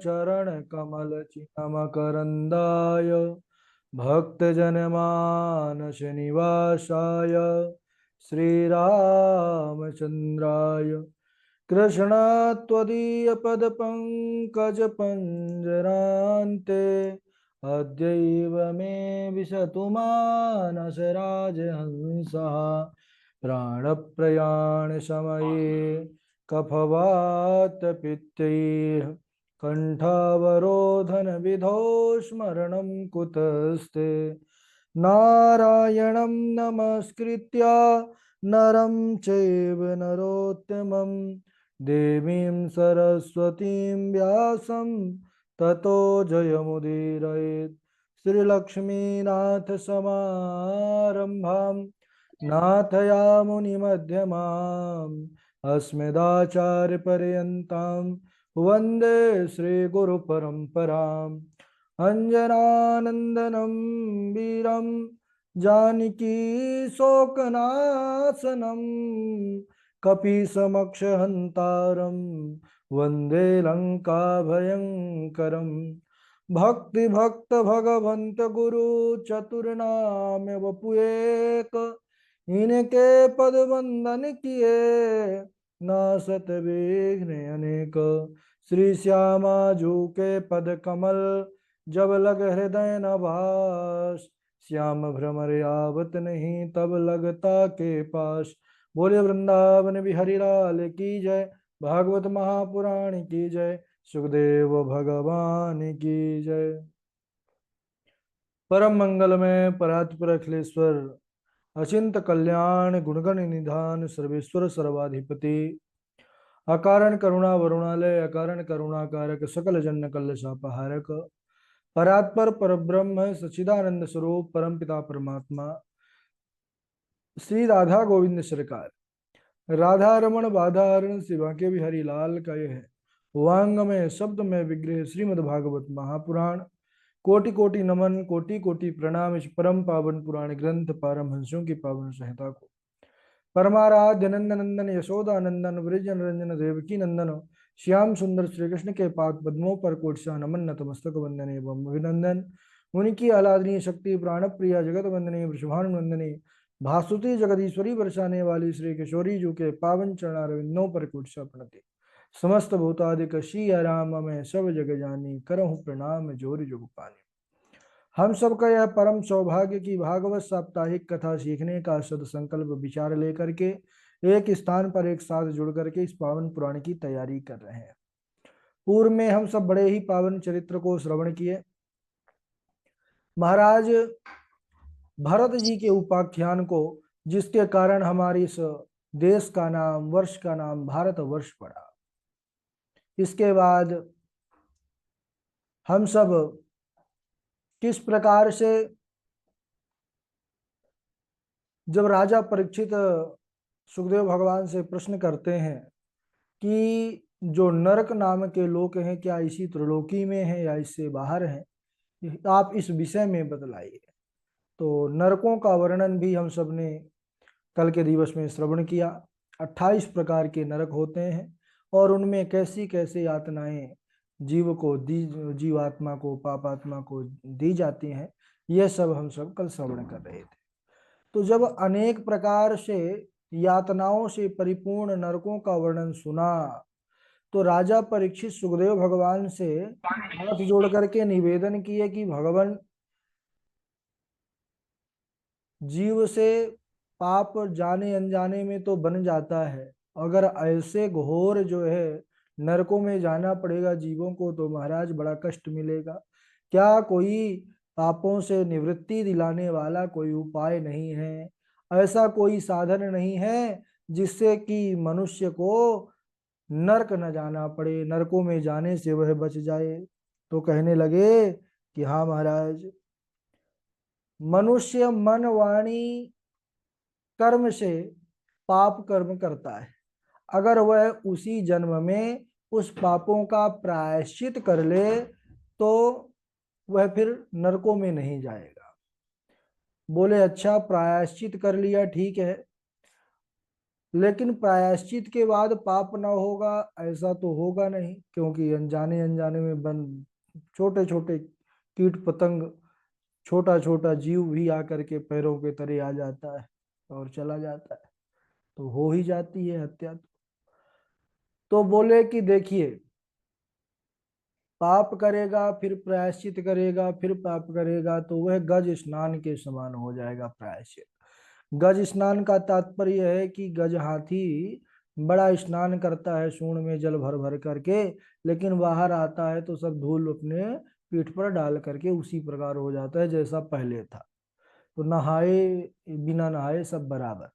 चरण कमल चिन्मकरन्दाय भक्तजनमानस निवासाय श्रीरामचन्द्राय कृष्णत्वदीयपदपङ्कजपञ्जरान्ते अद्यैव मे विशतु मानसराजहंसः प्राणप्रयाणसमये कफवातपित्तैः कण्ठावरोधनविधौ स्मरणं कुतस्ते नारायणं नमस्कृत्य नरं चैव नरोत्तमं देवीं सरस्वतीं व्यासं ततो जयमुदीरयेत् श्रीलक्ष्मीनाथसमारम्भां नाथयामुनिमध्यमाम् अस्मदाचार्यपर्यन्तां वन्दे श्रीगुरुपरम्पराम् अञ्जनानन्दनं वीरं जानकी शोकनाशनं कपीसमक्षहन्तारं वन्दे लङ्काभयङ्करं भक्तिभक्त भगवन्त गुरु चतुर्नाम वपुएक इनके पद वंदन किए नासत विघ्न अनेक श्री श्यामा जू के पद कमल जब लग हृदय न भास श्याम भ्रमर आवत नहीं तब लगता के पास। बोले वृंदावन बिहारी लाल की जय, भागवत महापुराण की जय, सुखदेव भगवान की जय। परम मंगल में परात्पर अखिलेश्वर अचिंत कल्याण गुणगण निधान सर्वेश्वर सर्वाधिपति अकारण करुणा वरुणालय अकारण करुणा कारक सकल जन कल्लषापहारक परात्पर परब्रह्म सच्चिदानंद स्वरूप परम पिता परमात्मा श्री राधा गोविंद सरकार राधा रमण बाधारण शिवा के बिहारी लाल का यह वांग में शब्द में विग्रह श्रीमद् भागवत महापुराण कोटि कोटि नमन कोटि कोटि प्रणाम इस परम पावन पुराण ग्रंथ पारमहंसों की पावन संहिता को परमाराध्य नंदन नंदन यशोदा नंदन ब्रज रंजन देवकी नंदन श्याम सुंदर श्री कृष्ण के पाद पद्मों पर कोटसा नमन नतमस्तक वंदन एवं अभिनंदन उनकी आलादनीय शक्ति प्राण प्रिया जगत वंदनी वृषभान वंदनी भासुती जगदीश्वरी बरसाने वाली श्री किशोरी जू के पावन चरणारविंदों पर कोटसा प्रणति समस्त भूतादिक शी राम में सब जग जानी करहु प्रणाम जोर जुग पानी। हम सबका यह परम सौभाग्य की भागवत साप्ताहिक कथा सीखने का सद संकल्प विचार लेकर के एक स्थान पर एक साथ जुड़ करके इस पावन पुराण की तैयारी कर रहे हैं। पूर्व में हम सब बड़े ही पावन चरित्र को श्रवण किए। महाराज भरत जी के उपाख्यान को, जिसके कारण हमारे इस देश का नाम, वर्ष का नाम भारत वर्ष पड़ा। इसके बाद हम सब किस प्रकार से जब राजा परीक्षित सुखदेव भगवान से प्रश्न करते हैं कि जो नरक नाम के लोक हैं क्या इसी त्रिलोकी में हैं या इससे बाहर हैं, आप इस विषय में बतलाइए। तो नरकों का वर्णन भी हम सब ने कल के दिवस में श्रवण किया। 28 प्रकार के नरक होते हैं और उनमें कैसी कैसी यातनाएं जीव को जीवात्मा को पापात्मा को दी जाती हैं, यह सब हम सब कल श्रवण कर रहे थे। तो जब अनेक प्रकार से यातनाओं से परिपूर्ण नरकों का वर्णन सुना तो राजा परीक्षित सुखदेव भगवान से हाथ जोड़ करके निवेदन किए कि भगवान, जीव से पाप जाने अनजाने में तो बन जाता है, अगर ऐसे घोर जो है नरकों में जाना पड़ेगा जीवों को तो महाराज बड़ा कष्ट मिलेगा। क्या कोई पापों से निवृत्ति दिलाने वाला कोई उपाय नहीं है? ऐसा कोई साधन नहीं है जिससे कि मनुष्य को नरक न जाना पड़े, नरकों में जाने से वह बच जाए? तो कहने लगे कि हाँ महाराज, मनुष्य मन वाणी कर्म से पाप कर्म करता है, अगर वह उसी जन्म में उस पापों का प्रायश्चित कर ले तो वह फिर नरकों में नहीं जाएगा। बोले अच्छा, प्रायश्चित कर लिया ठीक है, लेकिन प्रायश्चित के बाद पाप ना होगा ऐसा तो होगा नहीं, क्योंकि अनजाने अनजाने में बंद छोटे छोटे कीट पतंग, छोटा छोटा जीव भी आकर के पैरों के तले आ जाता है और चला जाता है, तो हो ही जाती है हत्या। तो बोले कि देखिए, पाप करेगा फिर प्रायश्चित करेगा फिर पाप करेगा तो वह गज स्नान के समान हो जाएगा प्रायश्चित। गज स्नान का तात्पर्य है कि गज हाथी बड़ा स्नान करता है सूंड में जल भर भर करके, लेकिन बाहर आता है तो सब धूल अपने पीठ पर डाल करके उसी प्रकार हो जाता है जैसा पहले था। तो नहाए बिना नहाए सब बराबर।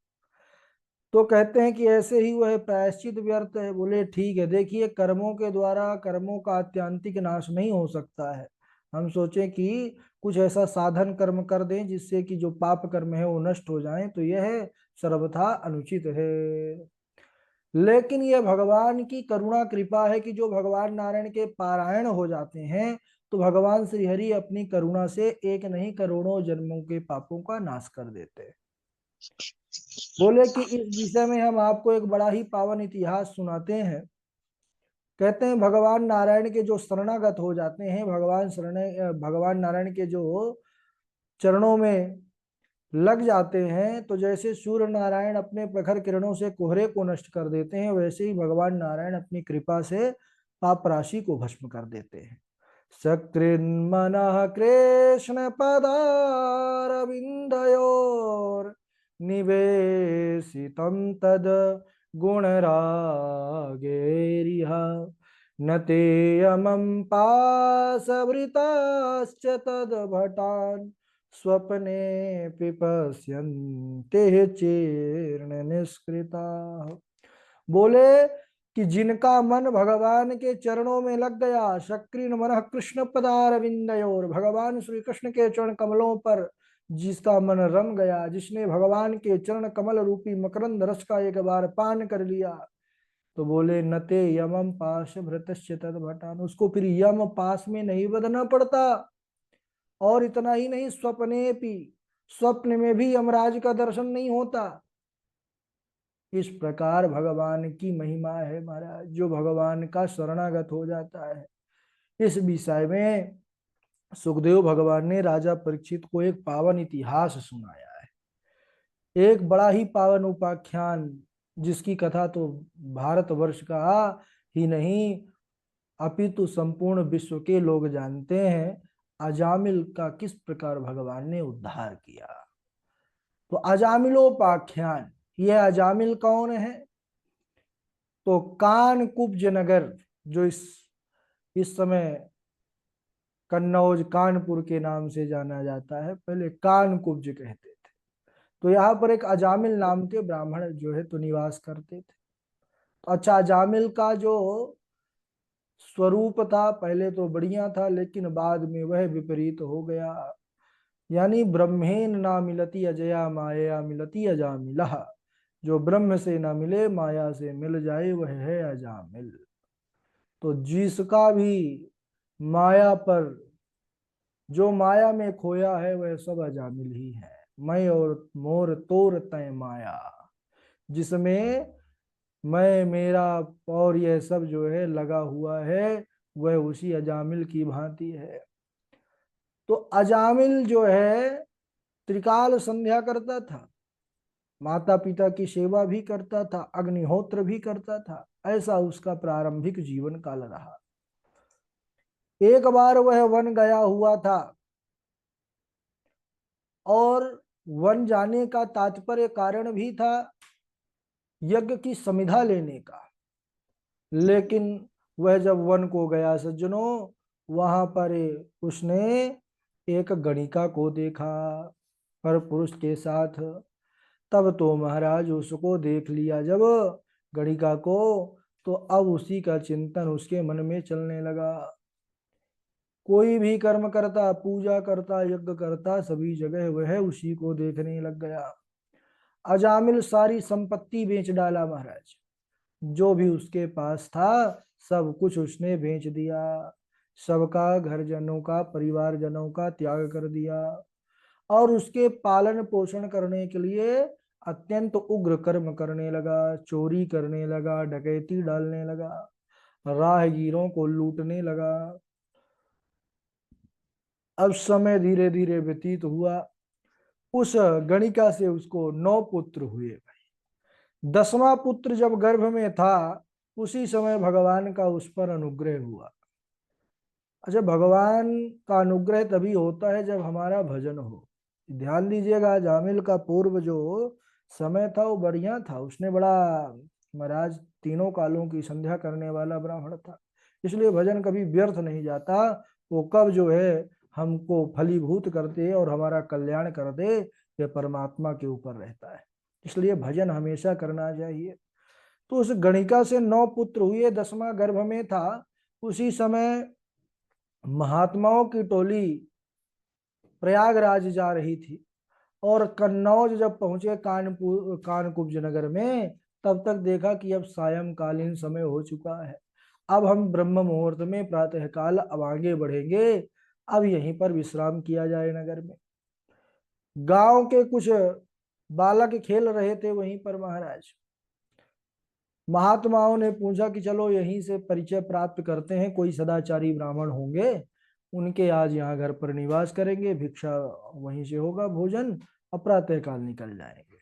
तो कहते हैं कि ऐसे ही वह प्रायश्चित व्यर्थ है। बोले ठीक है, देखिए कर्मों के द्वारा कर्मों का आत्यंतिक नाश नहीं हो सकता है। हम सोचें कि कुछ ऐसा साधन कर्म कर दें जिससे कि जो पाप कर्म है वो नष्ट हो जाए, तो यह सर्वथा अनुचित है। लेकिन यह भगवान की करुणा कृपा है कि जो भगवान नारायण के पारायण हो जाते हैं तो भगवान श्री हरि अपनी करुणा से एक नहीं करोड़ों जन्मों के पापों का नाश कर देते हैं। बोले कि इस विषय में हम आपको एक बड़ा ही पावन इतिहास सुनाते हैं। कहते हैं भगवान नारायण के जो शरणागत हो जाते हैं, भगवान नारायण के जो चरणों में लग जाते हैं, तो जैसे सूर्य नारायण अपने प्रखर किरणों से कोहरे को नष्ट कर देते हैं, वैसे ही भगवान नारायण अपनी कृपा से पाप राशि को भस्म कर देते हैं। सकृन्मनः कृष्ण पदारविन्दयोर् निवेशितं तद् गुणरागेरिह न तेऽयमं पाशभृताश्च तद्भटान् स्वप्ने पश्यन्ते चेर्ण निष्कृताः। बोले कि जिनका मन भगवान के चरणों में लग गया, शक्रिन मन कृष्ण पदारविंदयोर, भगवान श्री कृष्ण के चरण कमलों पर जिसका मन रम गया, जिसने भगवान के चरण कमल रूपी मकरंद रस का एक बार पान कर लिया, तो बोले नते यमम पाश भृतश्च तद्भटान, उसको फिर यम पास में नहीं बदना पड़ता। और इतना ही नहीं, स्वप्ने भी, स्वप्न में भी यमराज का दर्शन नहीं होता। इस प्रकार भगवान की महिमा है महाराज, जो भगवान का शरणागत हो जाता है। इस विषय में सुखदेव भगवान ने राजा परीक्षित को एक पावन इतिहास सुनाया है, एक बड़ा ही पावन उपाख्यान, जिसकी कथा तो भारतवर्ष का ही नहीं अपितु संपूर्ण विश्व के लोग जानते हैं। अजामिल का किस प्रकार भगवान ने उद्धार किया। तो अजामिलोपाख्यान, यह अजामिल कौन है? तो कानकुब्ज नगर, जो इस समय कन्नौज कानपुर के नाम से जाना जाता है, पहले कानकुब्ज कहते थे। तो यहाँ पर एक अजामिल नाम के ब्राह्मण जो है तो निवास करते थे। तो अच्छा, अजामिल का जो स्वरूप था पहले तो बढ़िया था, लेकिन बाद में वह विपरीत हो गया। यानी ब्रह्मेन ना मिलती अजया माया मिलती अजामिला, जो ब्रह्म से ना मिले माया से मिल जाए वह है अजामिल। तो जिसका भी माया पर, जो माया में खोया है वह सब अजामिल ही है। मैं और मोर तोर तय माया, जिसमें मैं मेरा और यह सब जो है लगा हुआ है, वह उसी अजामिल की भांति है। तो अजामिल जो है त्रिकाल संध्या करता था, माता पिता की सेवा भी करता था, अग्निहोत्र भी करता था। ऐसा उसका प्रारंभिक जीवन काल रहा। एक बार वह वन गया हुआ था, और वन जाने का तात्पर्य कारण भी था यज्ञ की समिधा लेने का। लेकिन वह जब वन को गया सज्जनों, वहां पर उसने एक गणिका को देखा पर पुरुष के साथ। तब तो महाराज उसको देख लिया जब गणिका को, तो अब उसी का चिंतन उसके मन में चलने लगा। कोई भी कर्म करता, पूजा करता, यज्ञ करता, सभी जगह वह उसी को देखने लग गया। अजामिल सारी संपत्ति बेच डाला महाराज, जो भी उसके पास था सब कुछ उसने बेच दिया। सबका, घर जनों का, परिवार जनों का त्याग कर दिया, और उसके पालन पोषण करने के लिए अत्यंत उग्र कर्म करने लगा, चोरी करने लगा, डकैती डालने लगा, राहगीरों को लूटने लगा। अब समय धीरे धीरे व्यतीत हुआ। उस गणिका से उसको 9 पुत्र हुए। 10वां पुत्र जब गर्भ में था, उसी समय भगवान का उस पर अनुग्रह हुआ। अच्छा, भगवान का अनुग्रह तभी होता है जब हमारा भजन हो। ध्यान दीजिएगा, जामिल का पूर्व जो समय था वो बढ़िया था। उसने बड़ा, महाराज, तीनों कालों की संध्या करने वाला ब्राह्मण था। इसलिए भजन कभी व्यर्थ नहीं जाता। वो कब जो है हमको फलीभूत कर दे और हमारा कल्याण कर दे, ये परमात्मा के ऊपर रहता है। इसलिए भजन हमेशा करना चाहिए। तो उस गणिका से 9 पुत्र हुए, 10वां गर्भ में था। उसी समय महात्माओं की टोली प्रयागराज जा रही थी, और कन्नौज जब पहुंचे, कानपुर कानकुब्ज नगर में, तब तक देखा कि अब सायंकालीन समय हो चुका है। अब हम ब्रह्म मुहूर्त में प्रातःकाल अब आगे बढ़ेंगे। अब यहीं पर विश्राम किया जाए नगर में। गांव के कुछ बालक खेल रहे थे वहीं पर महाराज। महात्माओं ने पूछा कि चलो यहीं से परिचय प्राप्त करते हैं, कोई सदाचारी ब्राह्मण होंगे, उनके आज यहाँ घर पर निवास करेंगे, भिक्षा वहीं से होगा, भोजन, और प्रातःकाल निकल जाएंगे।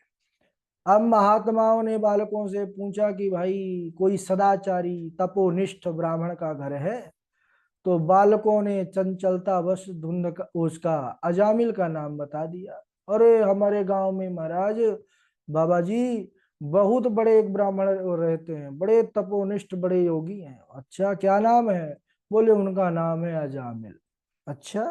अब महात्माओं ने बालकों से पूछा कि भाई कोई सदाचारी तपोनिष्ठ ब्राह्मण का घर है? तो बालकों ने चंचलता वश धुंध उसका अजामिल का नाम बता दिया। अरे हमारे गांव में महाराज, बाबा जी, बहुत बड़े एक ब्राह्मण रहते हैं, बड़े तपोनिष्ठ, बड़े योगी हैं। अच्छा, क्या नाम है? बोले उनका नाम है अजामिल। अच्छा,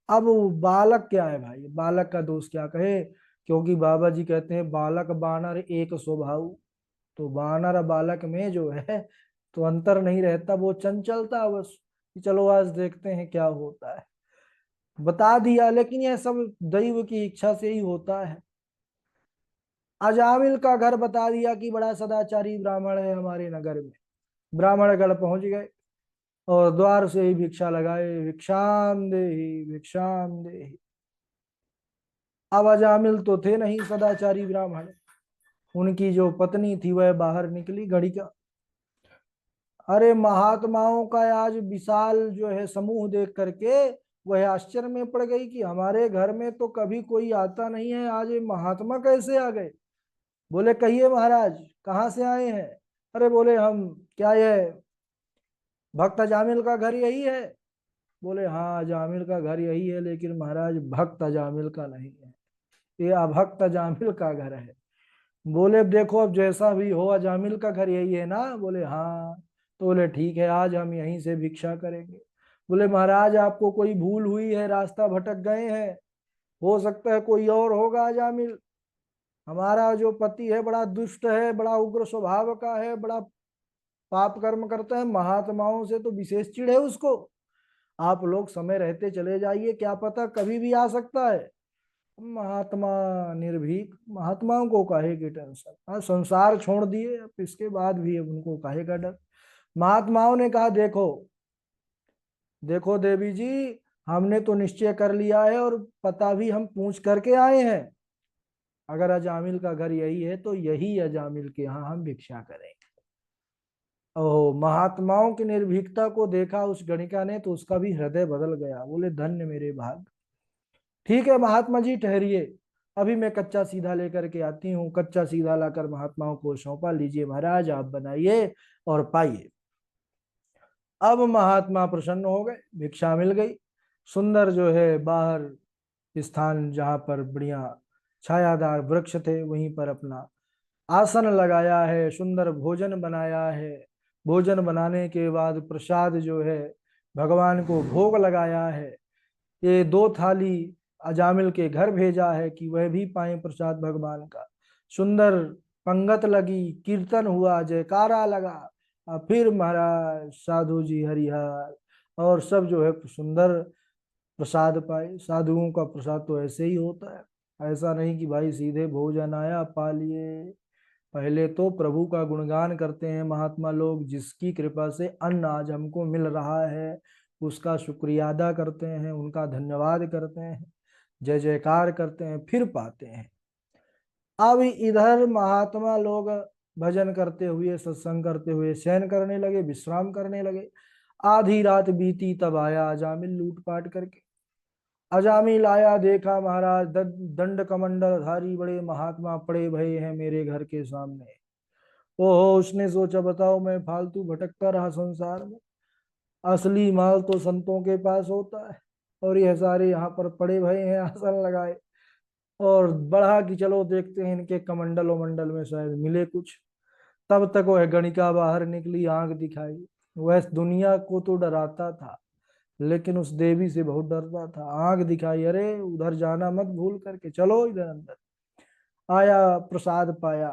अब वो बालक क्या है भाई, बालक का दोष क्या कहे? क्योंकि बाबा जी कहते हैं बालक बानर एक स्वभाव। तो बानर और बालक में जो है तो अंतर नहीं रहता, वो चंचलता बस कि चलो आज देखते हैं क्या होता है। बता दिया, लेकिन यह सब दैव की इच्छा से ही होता है। अजामिल का घर बता दिया कि बड़ा सदाचारी ब्राह्मण है हमारे नगर में। ब्राह्मणगढ़ पहुंच गए और द्वार से ही भिक्षा लगाए, भिक्षाम देहि भिक्षाम देहि। अब अजामिल तो थे नहीं सदाचारी ब्राह्मण। उनकी जो पत्नी थी वह बाहर निकली घड़ी का। अरे महात्माओं का आज विशाल जो है समूह देख करके वह आश्चर्य में पड़ गई कि हमारे घर में तो कभी कोई आता नहीं है, आज ये महात्मा कैसे आ गए? बोले कहिए महाराज, कहाँ से आए हैं? अरे बोले हम, क्या ये भक्त अजामिल का घर यही है? बोले हाँ, अजामिल का घर यही है, लेकिन महाराज भक्त अजामिल का नहीं है, ये अभक्त अजामिल का घर है। बोले देखो अब जैसा भी हो, अजामिल का घर यही है ना? बोले हाँ। तो बोले ठीक है, आज हम यहीं से भिक्षा करेंगे। बोले महाराज आपको कोई भूल हुई है, रास्ता भटक गए हैं, हो सकता है कोई और होगा अजामिल। हमारा जो पति है बड़ा दुष्ट है, बड़ा उग्र स्वभाव का है, बड़ा पाप कर्म करता है, महात्माओं से तो विशेष चिढ़ है उसको। आप लोग समय रहते चले जाइए, क्या पता कभी भी आ सकता है। महात्मा निर्भीक, महात्माओं को काहे की टेंशन, हाँ संसार छोड़ दिए, अब इसके बाद भी अब उनको काहे का डर। महात्माओं ने कहा देखो देखो देवी जी, हमने तो निश्चय कर लिया है और पता भी हम पूछ करके आए हैं। अगर अजामिल का घर यही है तो यही अजामिल के यहाँ हम भिक्षा करेंगे। ओह, महात्माओं की निर्भीकता को देखा उस गणिका ने तो उसका भी हृदय बदल गया। बोले धन्य मेरे भाग। ठीक है महात्मा जी ठहरिए, अभी मैं कच्चा सीधा लेकर के आती हूँ। कच्चा सीधा लाकर महात्माओं को सौंपा, लीजिए महाराज आप बनाइए और पाइए। अब महात्मा प्रसन्न हो गए, भिक्षा मिल गई। सुंदर जो है बाहर स्थान, जहां पर बढ़िया छायादार वृक्ष थे, वहीं पर अपना आसन लगाया है, सुंदर भोजन बनाया है। भोजन बनाने के बाद प्रसाद जो है भगवान को भोग लगाया है। ये 2 थाली अजामिल के घर भेजा है कि वह भी पाए प्रसाद भगवान का। सुंदर पंगत लगी, कीर्तन हुआ, जयकारा लगा। और फिर महाराज साधु जी हरिहर और सब जो है सुंदर प्रसाद पाए। साधुओं का प्रसाद तो ऐसे ही होता है, ऐसा नहीं कि भाई सीधे भोजन आया पा लिए। पहले तो प्रभु का गुणगान करते हैं महात्मा लोग, जिसकी कृपा से अन्न आज हमको मिल रहा है, उसका शुक्रिया अदा करते हैं, उनका धन्यवाद करते हैं, जय जयकार करते हैं, फिर पाते हैं। अब इधर महात्मा लोग भजन करते हुए सत्संग करते हुए शयन करने लगे, विश्राम करने लगे। आधी रात बीती तब आया अजामिल लूटपाट करके। अजामिल आया, देखा महाराज दंड कमंडल धारी बड़े महात्मा पड़े भये हैं मेरे घर के सामने। ओहो, उसने सोचा बताओ मैं फालतू भटकता रहा संसार में, असली माल तो संतों के पास होता है, और यह सारे यहाँ पर पड़े भये हैं आसन लगाए। और बढ़ा कि चलो देखते हैं इनके कमंडल वमंडल में शायद मिले कुछ। तब तक वह गणिका बाहर निकली, आंख दिखाई। वह दुनिया को तो डराता था, लेकिन उस देवी से बहुत डरता था। आंख दिखाई, अरे उधर जाना मत भूल करके, चलो इधर अंदर। आया, प्रसाद पाया।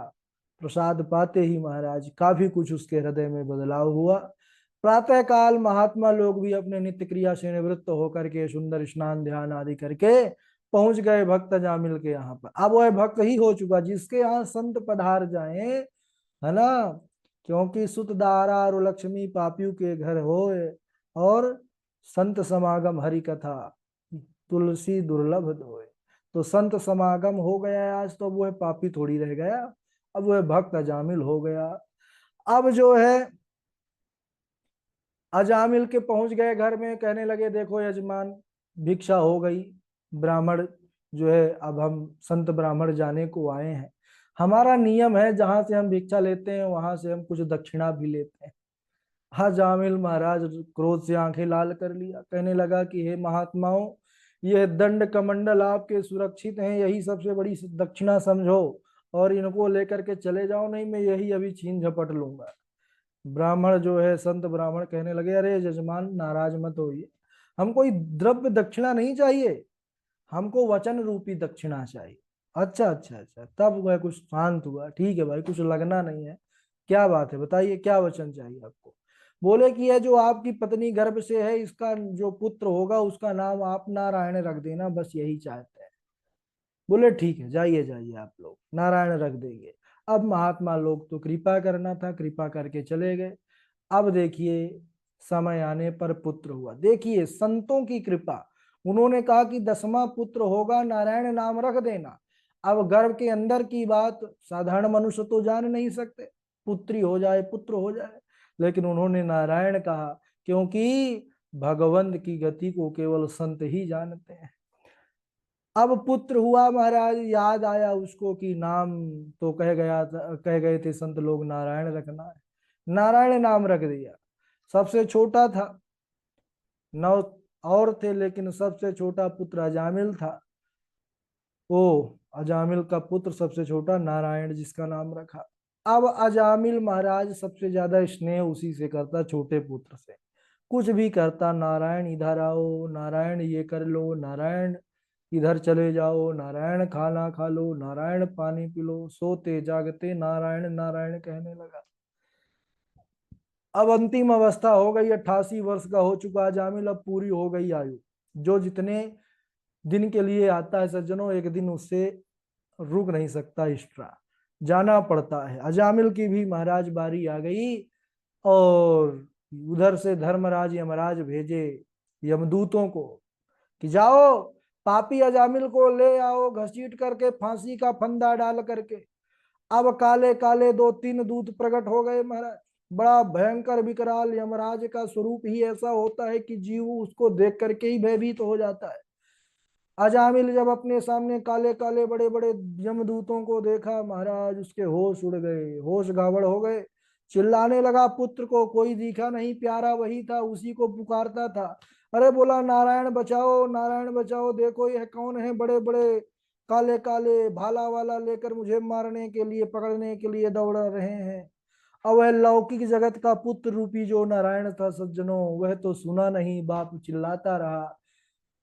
प्रसाद पाते ही महाराज काफी कुछ उसके हृदय में बदलाव हुआ। प्रातः काल महात्मा लोग भी अपने नित्य क्रिया से निवृत्त होकर के सुंदर स्नान ध्यान आदि करके पहुंच गए भक्त जामिल के यहाँ पर। अब वह भक्त ही हो चुका जिसके यहाँ संत पधार जाए, है ना। क्योंकि सुत दारा और लक्ष्मी पापियों के घर होए, और संत समागम हरि कथा तुलसी दुर्लभ धोए। तो संत समागम हो गया है आज, तो वो है पापी थोड़ी रह गया, अब वह भक्त अजामिल हो गया। अब जो है अजामिल के पहुंच गए घर में, कहने लगे देखो यजमान, भिक्षा हो गई। ब्राह्मण जो है, अब हम संत ब्राह्मण जाने को आए हैं। हमारा नियम है जहां से हम भिक्षा लेते हैं वहां से हम कुछ दक्षिणा भी लेते हैं। हाँ, जामिल महाराज क्रोध से आंखें लाल कर लिया, कहने लगा कि हे महात्माओं, यह दंड कमंडल आपके सुरक्षित हैं, यही सबसे बड़ी दक्षिणा समझो, और इनको लेकर के चले जाओ, नहीं मैं यही अभी छीन झपट लूंगा। ब्राह्मण जो है, संत ब्राह्मण कहने लगे अरे यजमान नाराज मत होइए, हम कोई द्रव्य दक्षिणा नहीं चाहिए, हमको वचन रूपी दक्षिणा चाहिए। अच्छा अच्छा अच्छा, तब वह कुछ शांत हुआ। ठीक है भाई, कुछ लगना नहीं है, क्या बात है बताइए, क्या वचन चाहिए आपको। बोले कि यह जो आपकी पत्नी गर्भ से है, इसका जो पुत्र होगा उसका नाम आप नारायण रख देना, बस यही चाहते हैं। बोले ठीक है, जाइए जाइए आप लोग, नारायण रख देंगे। अब महात्मा लोग तो कृपा करना था, कृपा करके चले गए। अब देखिए, समय आने पर पुत्र हुआ। देखिए संतों की कृपा, उन्होंने कहा कि 10वां पुत्र होगा, नारायण नाम रख देना। अब गर्भ के अंदर की बात साधारण मनुष्य तो जान नहीं सकते, पुत्री हो जाए पुत्र हो जाए, लेकिन उन्होंने नारायण कहा, क्योंकि भगवंत की गति को केवल संत ही जानते हैं। अब पुत्र हुआ महाराज, याद आया उसको कि नाम तो कह गए थे संत लोग नारायण रखना है। नारायण नाम रख दिया। सबसे छोटा था, 9 और थे, लेकिन सबसे छोटा पुत्र अजामिल था। ओ, अजामिल का पुत्र सबसे छोटा नारायण, जिसका नाम रखा। अब अजामिल महाराज सबसे ज्यादा स्नेह उसी से करता, छोटे पुत्र से। कुछ भी करता, नारायण इधर आओ, नारायण ये कर लो, नारायण इधर चले जाओ, नारायण खाना खा लो, नारायण पानी पी लो, सोते जागते नारायण नारायण कहने लगा। अब अंतिम अवस्था हो गई, 88 वर्ष का हो चुका जामिल, अब पूरी हो गई आयु। जो जितने दिन के लिए आता है सज्जनों, एक दिन उससे रुक नहीं सकता, एक्स्ट्रा जाना पड़ता है। अजामिल की भी महाराज बारी आ गई, और उधर से धर्मराज यमराज भेजे यमदूतों को कि जाओ पापी अजामिल को ले आओ, घसीट करके फांसी का फंदा डाल करके। अब काले काले 2-3 दूत प्रकट हो गए महाराज। बड़ा भयंकर विकराल यमराज का स्वरूप ही ऐसा होता है कि जीव उसको देख करके ही भयभीत हो जाता है। अजामिल जब अपने सामने काले काले बड़े बड़े यमदूतों को देखा महाराज, उसके होश उड़ गए, होश गावड़ हो गए। चिल्लाने लगा, पुत्र को कोई दिखा नहीं, प्यारा वही था, उसी को पुकारता था। अरे बोला नारायण बचाओ, नारायण बचाओ, देखो यह कौन है, बड़े बड़े काले काले भाला वाला लेकर मुझे मारने के लिए, पकड़ने के लिए दौड़ रहे हैं। अब वह लौकिक जगत का पुत्र रूपी जो नारायण था सज्जनों, वह तो सुना नहीं, बाप चिल्लाता रहा।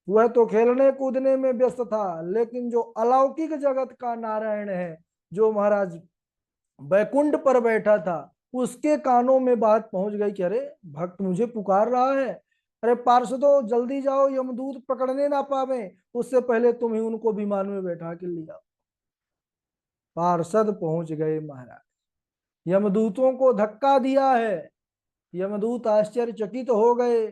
वह तो खेलने कूदने में व्यस्त था, लेकिन जो अलौकिक जगत का नारायण है, जो महाराज बैकुंठ पर बैठा था, उसके कानों में बात पहुंच गई कि अरे भक्त मुझे पुकार रहा है। अरे पार्षदों जल्दी जाओ, यमदूत पकड़ने ना पावे, उससे पहले तुम ही उनको विमान में बैठा के लिया। पार्षद पहुंच गए महाराज, यमदूतों को धक्का दिया है। यमदूत आश्चर्यचकित हो गए,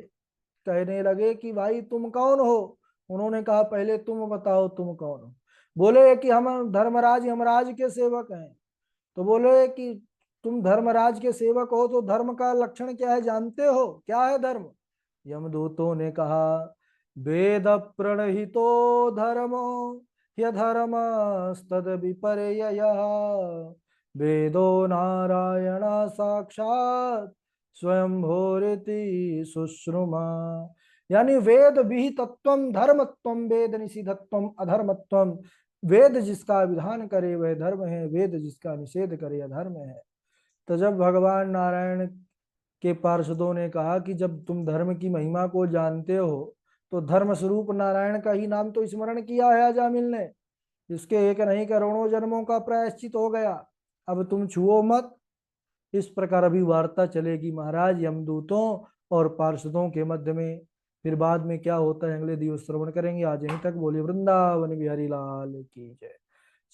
कहने लगे कि भाई तुम कौन हो। उन्होंने कहा पहले तुम बताओ तुम कौन हो। बोले कि हम धर्मराज यमराज के सेवक हैं। तो बोले कि तुम धर्मराज के सेवक हो तो धर्म का लक्षण क्या है जानते हो, क्या है धर्म? यमदूतों ने कहा, वेद प्रणहितो धर्मो ह्यधर्मस्तद विपर्ययः, वेदो नारायण साक्षात स्वयंभूरिति सुश्रुमा। यानी वेद विहितत्वम धर्मत्वम वेद निषिद्धत्वम अधर्मत्वम। वेद जिसका विधान करे वह धर्म है, वेद जिसका निषेध करे अधर्म है। तो जब भगवान नारायण के पार्षदों ने कहा कि जब तुम धर्म की महिमा को जानते हो तो धर्म स्वरूप नारायण का ही नाम तो स्मरण किया है अजामिल ने, इसके एक नहीं करोड़ों जन्मों का प्रायश्चित हो गया, अब तुम छुओ मत। इस प्रकार अभी वार्ता चलेगी महाराज यमदूतों और पार्षदों के मध्य में। फिर बाद में क्या होता है अगले दिवस श्रवण करेंगे। आज यहीं तक बोलिए वृंदावन बिहारी लाल की जय।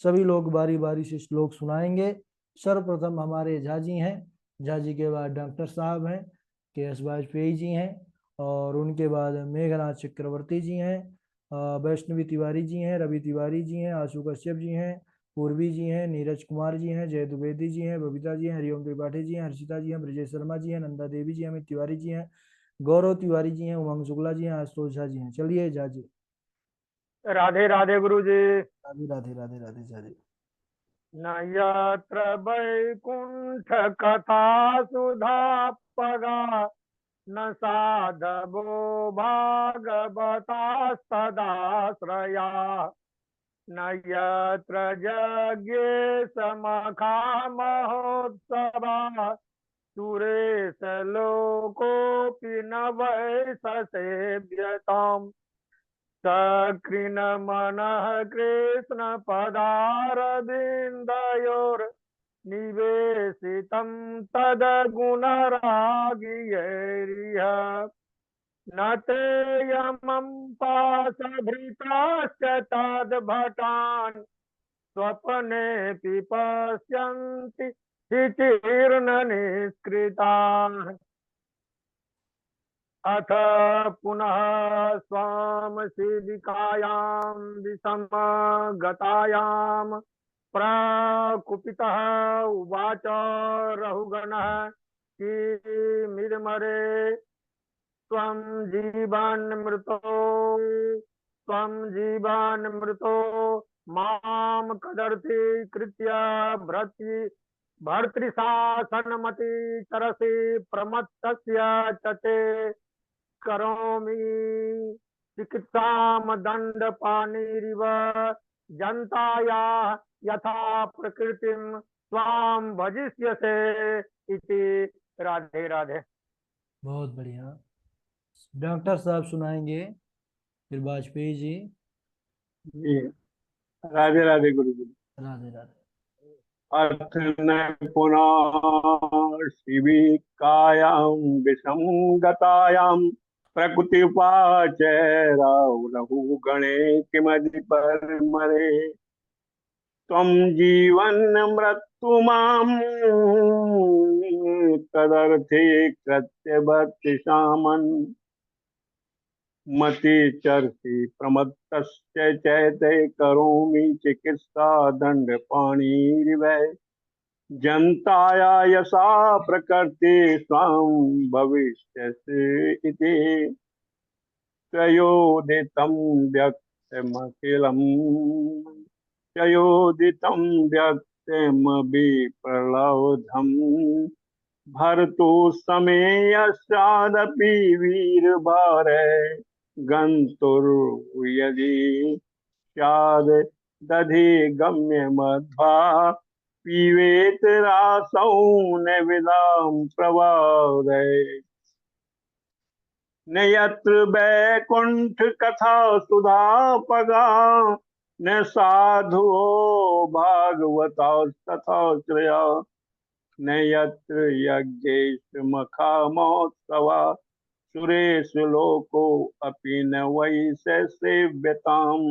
सभी लोग बारी बारी से श्लोक सुनाएंगे। सर्वप्रथम हमारे झाजी हैं, झाजी के बाद डॉक्टर साहब हैं, के एस वाजपेयी जी हैं, और उनके बाद मेघनाथ चक्रवर्ती जी हैं, वैष्णवी तिवारी जी हैं, रवि तिवारी जी हैं, आशु कश्यप जी हैं, पूर्वी जी हैं, नीरज कुमार जी हैं, जय द्विवेदी जी हैं, बबीता जी हैं, हरिओम त्रिपाठी जी हैं, हर्षिता जी हैं, ब्रजेश शर्मा जी हैं, नंदा देवी जी हैं, अमित तिवारी जी हैं, गौरव तिवारी जी हैं, उमंग शुक्ला जी हैं, आशुतोष झा जी हैं। चलिए झा जी। राधे राधे गुरु जी। राधे राधे राधे राधे झा जी। न यत्र वैकुंठ कथा सुधा पगा न साधवो भागवता सदाश्रया न यत्र यज्ञे समखा महोत्सवा सुरेश लोकोऽपि न वै ससेव्यताम् सकृन मनः कृष्ण पदारविन्दयोर् निवेशितं तद्गुणरागियैरिह न तेयमं पाशभृताश्च तद्भटान् स्वप्नेऽपि पश्यन्ति शिचिर्न निष्कृताः अथ पुनः स्वां शिविकायां विषमगतायां प्रकुपितः उवाच रहुगणः किमिदमरे त्वं जीवान्मृतो मां कदर्थीकृत्य भर्तृशासनमति तरसि प्रमत्तस्य च ते करोमि चिकित्साम दंडपाणिरिव जनताया यथा प्रकृतिम स्वाम भजिष्यसे इति। राधे राधे। बहुत बढ़िया। डॉक्टर साहब सुनाएंगे, फिर वाजपेयी जी। जी राधे राधे गुरु जी। राधे राधे। अथ न पुनः शिविकायां विषम गतायां प्रकृतिवाच राहुः गणे किमधिपरिमरे त्वं जीवन्मृत्युमां तदर्थे कृत्य भक्तिशामन् मति चर्षि प्रमत्तस्य चैते करोमि चिकित्सा दंडपाणिरिवै जनताया यशा प्रकृति स्वां भविष्यसि इति त्रयोदितं व्यक्तमखिलम् त्रयोदितं व्यक्तमभिप्रलब्धम् भर्तु समे यस्यादपि वीरभारे गन्तुर्यदि स्याद् दधि गम्यमध्वा पीवेत रासौ न विदां प्रवादे न यत्र वैकुंठ कथा सुधा पगा न साधुओ भागवता तथा श्रेया न यत्र यज्ञेश मखा महोत्सवा सुरेश लोको अपि न वै सेव्यताम्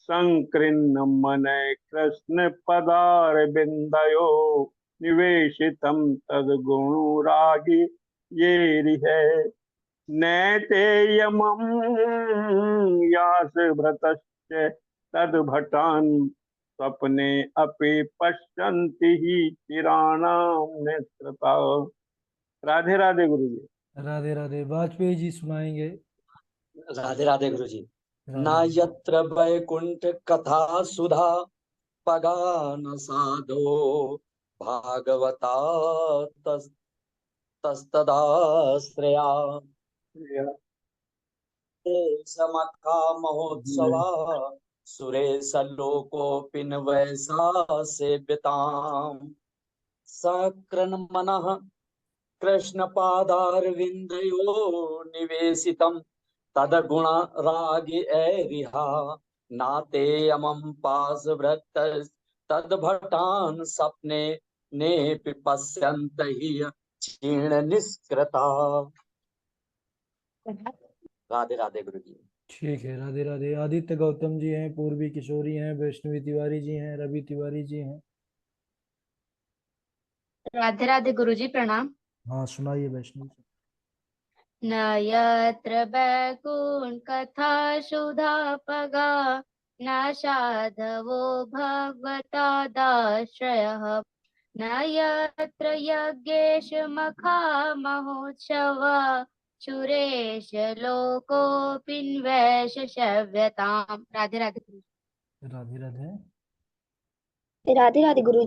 संकृन्न मन कृष्ण पदार बिंदयो निवेशितम तद्गुणरागि ये रिहे नैते यमं यास भृतश्च तद्भटान् स्वप्ने अपि पश्यन्ति हि चिराणां नेत्रता। राधे राधे गुरु जी। राधे राधे। वाजपेयी जी सुनाएंगे। राधे राधे गुरु जी। न राधे। यत्र वैकुंठ कथा सुधा पगान साधो भागवता तस् तस्तदाश्रया समखा महोत्सवा सुरेश लोकोपिन वैसा सेव्यताम् सकृन् मनः कृष्ण पादारविंदयो निवेशितम् तदगुण रागि ऐरिहा नाते अमं पाशभृत तद्भटान् सपने ने पश्यन्त हि क्षीण निष्कृता। राधे राधे गुरु जी। ठीक है, राधे राधे। आदित्य गौतम जी हैं, पूर्वी किशोरी हैं, वैष्णवी तिवारी जी हैं, रवि तिवारी जी हैं। राधे राधे गुरुजी प्रणाम। हाँ, सुनाइए वैष्णवी जी। न यत्र बैकुंठ कथा सुधा पगा न साधवो भगवतादाश्रयः न यत्र यज्ञेश मखा महोत्सव सुरेश लोकोऽपिन्वैष शव्यताम्। राधे राधे गुरुजी। राधे राधे। राधे राधे गुरु जी।